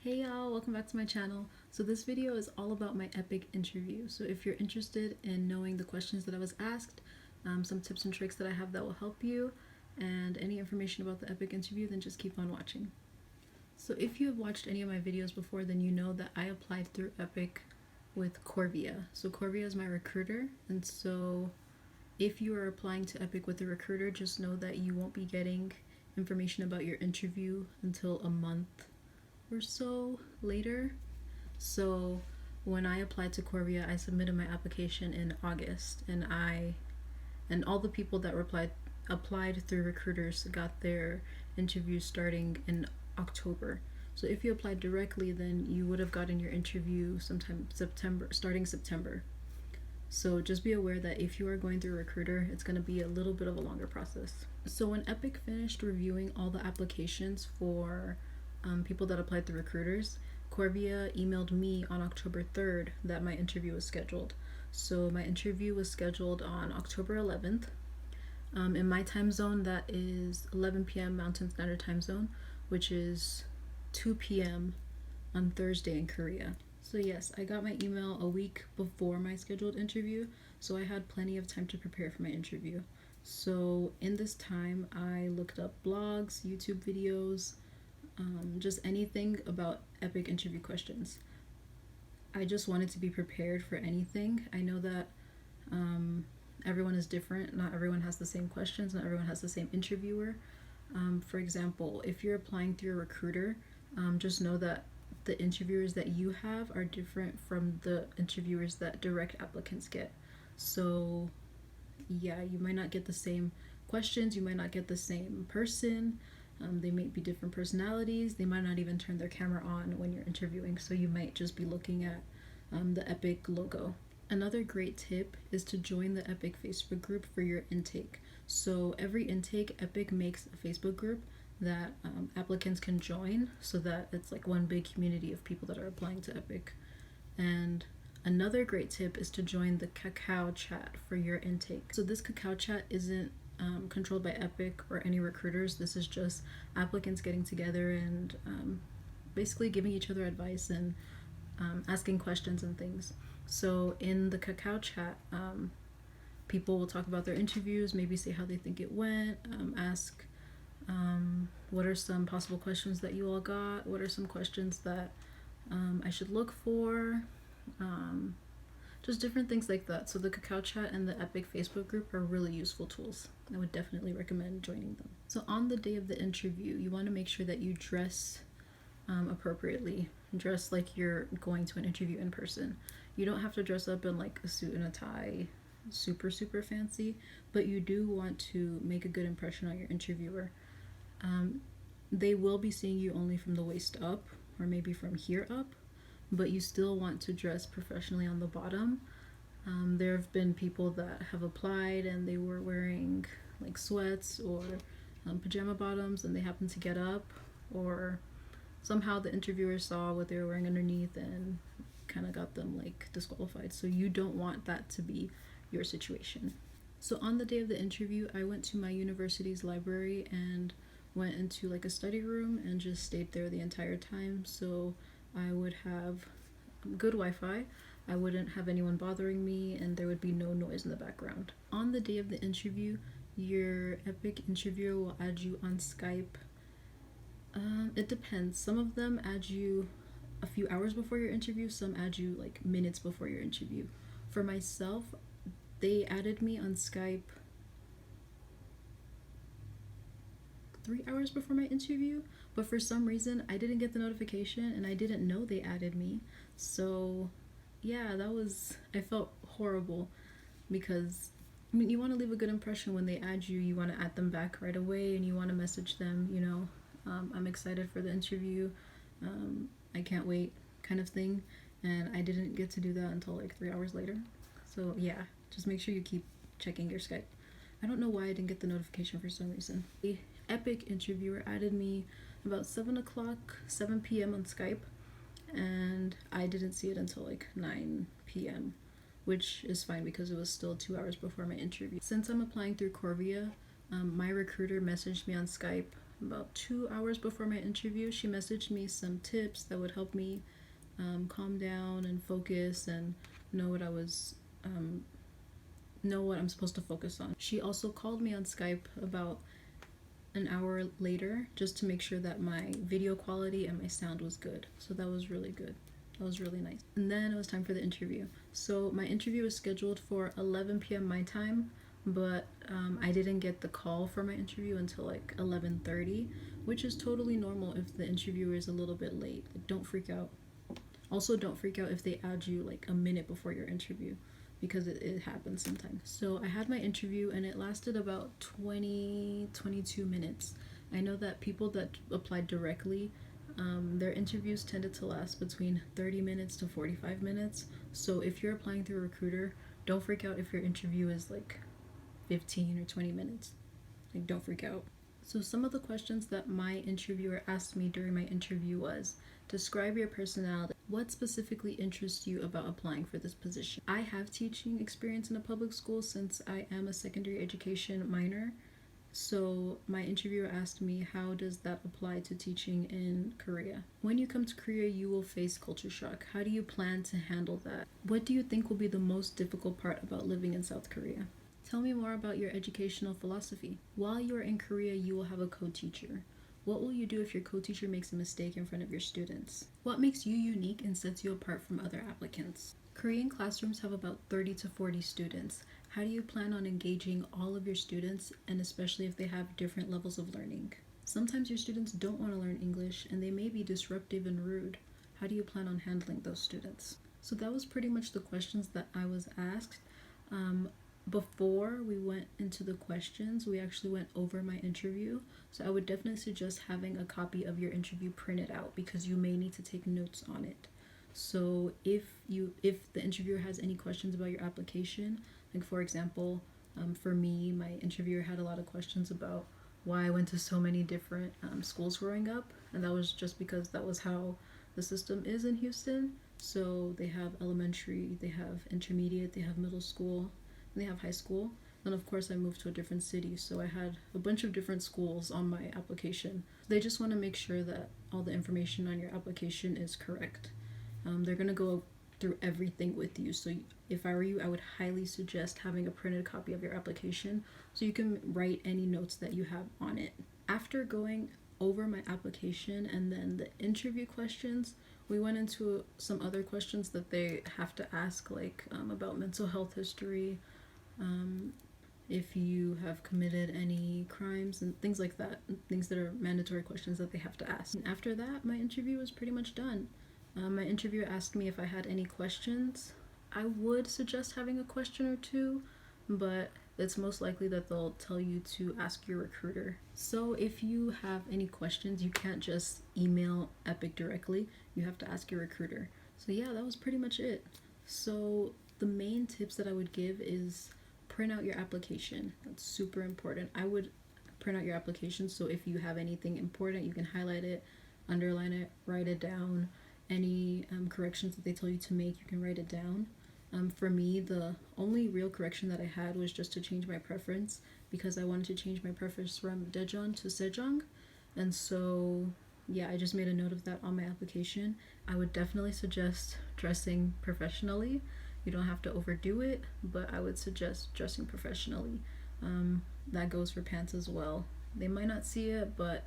Hey y'all, welcome back to my channel. So this video is all about my EPIK interview. So if you're interested in knowing the questions that I was asked, some tips and tricks that I have that will help you, and any information about the EPIK interview, then just keep on watching. So if you have watched any of my videos before, then you know that I applied through EPIK with Corvia. So Corvia is my recruiter, and so if you are applying to EPIK with a recruiter, just know that you won't be getting information about your interview until a month or so later. So when I applied to Corvia, I submitted my application in August, and all the people that applied through recruiters got their interview starting in October. So if you applied directly, then you would have gotten your interview sometime starting September. So just be aware that if you are going through a recruiter, it's going to be a little bit of a longer process. So when EPIK finished reviewing all the applications for people that applied through recruiters, Corvia emailed me on October 3rd that my interview was scheduled. So my interview was scheduled on October 11th. In my time zone, that is 11 p.m. Mountain Standard Time Zone, which is 2 p.m. on Thursday in Korea. So yes, I got my email a week before my scheduled interview, so I had plenty of time to prepare for my interview. So in this time, I looked up blogs, YouTube videos, just anything about EPIK interview questions. I just wanted to be prepared for anything. I know that everyone is different. Not everyone has the same questions. Not everyone has the same interviewer. For example, if you're applying through a recruiter, just know that the interviewers that you have are different from the interviewers that direct applicants get. So yeah, you might not get the same questions. You might not get the same person. They might be different personalities. They might not even turn their camera on when you're interviewing, so you might just be looking at the EPIK logo. Another great tip is to join the EPIK Facebook group for your intake. So every intake, EPIK makes a Facebook group that applicants can join, so that it's like one big community of people that are applying to EPIK. And another great tip is to join the Kakao chat for your intake. So this Kakao chat isn't controlled by EPIK or any recruiters. This is just applicants getting together and basically giving each other advice and asking questions and things. So in the Kakao chat, people will talk about their interviews, maybe say how they think it went, ask what are some possible questions that you all got, what are some questions that I should look for, just different things like that. So the Kakao chat and the EPIK Facebook group are really useful tools. I would definitely recommend joining them. So on the day of the interview, you want to make sure that you dress appropriately. Dress like you're going to an interview in person. You don't have to dress up in like a suit and a tie, super fancy, but you do want to make a good impression on your interviewer. They will be seeing you only from the waist up, or maybe from here up, but you still want to dress professionally on the bottom. There have been people that have applied and they were wearing like sweats or pajama bottoms, and they happened to get up, or somehow the interviewer saw what they were wearing underneath and kind of got them like disqualified. So you don't want that to be your situation. So on the day of the interview, I went to my university's library and went into like a study room and just stayed there the entire time. So I would have good Wi-Fi, I wouldn't have anyone bothering me, and there would be no noise in the background. On the day of the interview, your EPIK interviewer will add you on Skype. It depends. Some of them add you a few hours before your interview, some add you like minutes before your interview. For myself, they added me on Skype 3 hours before my interview, but for some reason I didn't get the notification and I didn't know they added me. So yeah, I felt horrible, because I mean, you want to leave a good impression when they add you. You want to add them back right away, and you want to message them, you know, I'm excited for the interview, I can't wait, kind of thing. And I didn't get to do that until like 3 hours later. So yeah, just make sure you keep checking your Skype. I don't know why I didn't get the notification for some reason. The EPIK interviewer added me about 7 p.m. on Skype, and I didn't see it until like 9 p.m., which is fine because it was still 2 hours before my interview. Since I'm applying through Corvia, my recruiter messaged me on Skype about 2 hours before my interview, she messaged me some tips that would help me calm down and focus and know what I'm supposed to focus on. She also called me on Skype about an hour later just to make sure that my video quality and my sound was good. So that was really good. That was really nice. And then it was time for the interview. So my interview was scheduled for 11 p.m. my time, but I didn't get the call for my interview until like 11:30, which is totally normal if the interviewer is a little bit late. Like, don't freak out. Also, don't freak out if they add you like a minute before your interview, because it happens sometimes. So I had my interview and it lasted about 22 minutes. I know that people that applied directly, their interviews tended to last between 30 minutes to 45 minutes. So if you're applying through a recruiter, don't freak out if your interview is like 15 or 20 minutes. Like, don't freak out. So some of the questions that my interviewer asked me during my interview was, describe your personality. What specifically interests you about applying for this position? I have teaching experience in a public school since I am a secondary education minor. So my interviewer asked me, how does that apply to teaching in Korea? When you come to Korea, you will face culture shock. How do you plan to handle that? What do you think will be the most difficult part about living in South Korea? Tell me more about your educational philosophy. While you are in Korea, you will have a co-teacher. What will you do if your co-teacher makes a mistake in front of your students? What makes you unique and sets you apart from other applicants? Korean classrooms have about 30 to 40 students. How do you plan on engaging all of your students, and especially if they have different levels of learning? Sometimes your students don't want to learn English and they may be disruptive and rude. How do you plan on handling those students? So that was pretty much the questions that I was asked. Before we went into the questions, we actually went over my interview. So I would definitely suggest having a copy of your interview printed out because you may need to take notes on it. So if the interviewer has any questions about your application, like for example, for me, my interviewer had a lot of questions about why I went to so many different schools growing up, and that was just because that was how the system is in Houston. So they have elementary, they have intermediate, they have middle school, and they have high school. And of course I moved to a different city, so I had a bunch of different schools on my application. They just want to make sure that all the information on your application is correct. They're going to go through everything with you. So if I were you, I would highly suggest having a printed copy of your application so you can write any notes that you have on it. After going over my application and then the interview questions, we went into some other questions that they have to ask, like about mental health history, if you have committed any crimes and things like that, things that are mandatory questions that they have to ask. And after that, my interview was pretty much done. My interviewer asked me if I had any questions. I would suggest having a question or two, but it's most likely that they'll tell you to ask your recruiter. So if you have any questions, you can't just email EPIK directly. You have to ask your recruiter. So yeah, that was pretty much it. So the main tips that I would give is print out your application. That's super important. I would print out your application, so if you have anything important, you can highlight it, underline it, write it down. Any corrections that they tell you to make, you can write it down. For me, the only real correction that I had was just to change my preference, because I wanted to change my preference from Daejeon to Sejong. And so yeah, I just made a note of that on my application. I would definitely suggest dressing professionally. You don't have to overdo it, but I would suggest dressing professionally. That goes for pants as well. They might not see it, but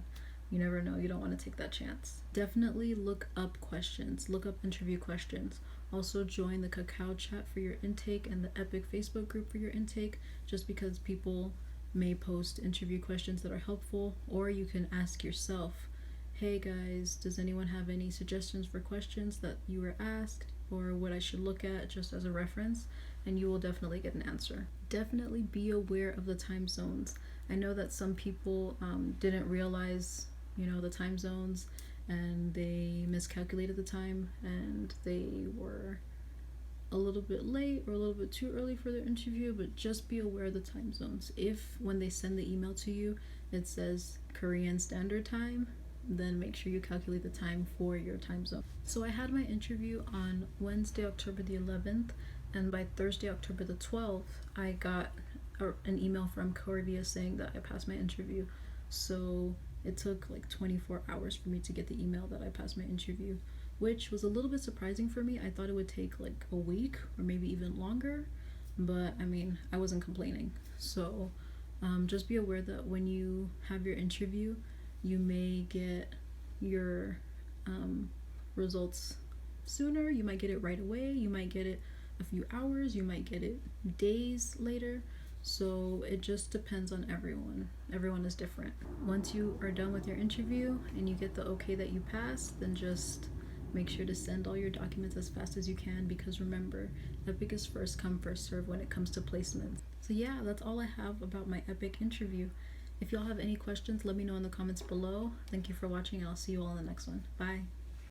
you never know. You don't want to take that chance. Definitely look up questions. Look up interview questions. Also join the Kakao chat for your intake and the EPIK Facebook group for your intake, just because people may post interview questions that are helpful. Or you can ask yourself, hey guys, does anyone have any suggestions for questions that you were asked or what I should look at just as a reference? And you will definitely get an answer. Definitely be aware of the time zones. I know that some people didn't realize the time zones, and they miscalculated the time and they were a little bit late or a little bit too early for their interview. But just be aware of the time zones. If when they send the email to you it says Korean Standard Time, then make sure you calculate the time for your time zone. So I had my interview on Wednesday, October the 11th, and by Thursday, October the 12th, I got an email from Korea saying that I passed my interview. So it took like 24 hours for me to get the email that I passed my interview, which was a little bit surprising for me. I thought it would take like a week or maybe even longer, but I mean, I wasn't complaining. So just be aware that when you have your interview, you may get your results sooner, you might get it right away, you might get it a few hours, you might get it days later. So it just depends on everyone. Everyone is different. Once you are done with your interview and you get the okay that you passed, then just make sure to send all your documents as fast as you can, because remember, EPIK is first come first serve when it comes to placements. So yeah, that's all I have about my EPIK interview. If y'all have any questions, let me know in the comments below. Thank you for watching, and I'll see you all in the next one. Bye.